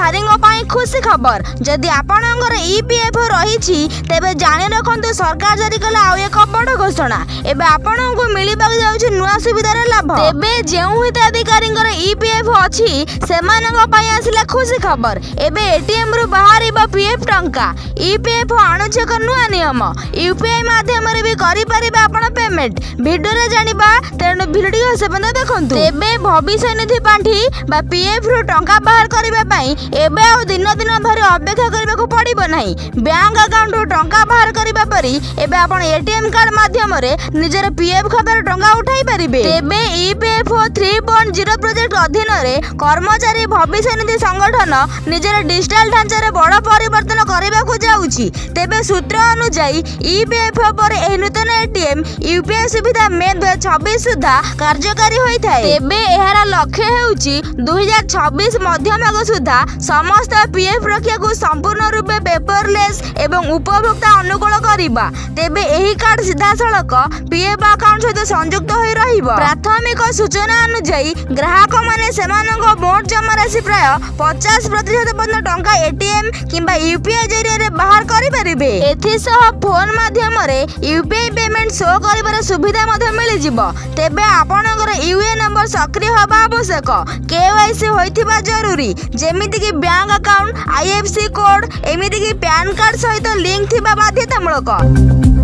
धारी खुशी खबर जदि आपणकर EPFO रही तेबे जानि रखु सरकार जारी कले आउ एक बड़ घोषणा एबे आपणको मिलिबाक जाउछि नुआ सुविधार लाभ। तेबे जेउ हिताधिकारी EPFO अछि सेमानक पई आसिला खुशी खबर एबे ATM रु बाहरिबा PF टंका EPFO आणुछि एक नुआ नियम UPI माध्यम रे भी करि परिबा आपण पेमेंट वीडियो रे जानिबा तेनु वीडियो से बंद देखंतु। तेबे भविष्य निधि पांठी बा PF रु टंका बाहर करिबा पई एबे आ दिन दिन धरि अपेक्षा करबाको पड़िबो नाही। बैंक अकाउंट रु टंका बाहर करिबा परी एबे आपण ATM कार्ड माध्यम रे निजर PF खातार टंका उठाई परिबे। तेबे EPFO 3.0 प्रोजेक्ट अधीन रे कर्मचारी भविष्य निधि संगठन निजर डिजिटल ढांचा रे बड़ परिवर्तन करबाको जाउछि। तेबे सूत्र अनुसार EPFO पर एही नूतन ATM UPI सुविधा मे 2026 सुधा कार्यकारी होइथाय। तेबे एहार लक्ष्य हेउछि 2026 मध्यभाग सुधा समस्त PF रखिया को संपूर्ण रूपे पेपरलेस एवं उपभोक्ता अनुकूल करिबा। तेबे एही कार्ड सीधा सड़क PF अकाउंट सहित संयुक्त होई रहिबो। प्राथमिक सूचना अनुसार ग्राहक माने सेमानक मोट जमा राशि प्राय 50% पर्यंत टंका ATM किंबा UPI जरिया रे बाहर करि परिबे। एथि सह फोन माध्यम रे UPI पेमेंट शो करिबार सुविधा मध्ये मिलि जिवो। तेबे आपणकर UA नंबर सक्रिय होबा आवश्यक KYC होइथिबा जरूरी जेमिति कि बैंक अकाउंट IFC कोड एमिति कि पैन कार्ड सहित लिंक थिबा बाध्यतामूलक।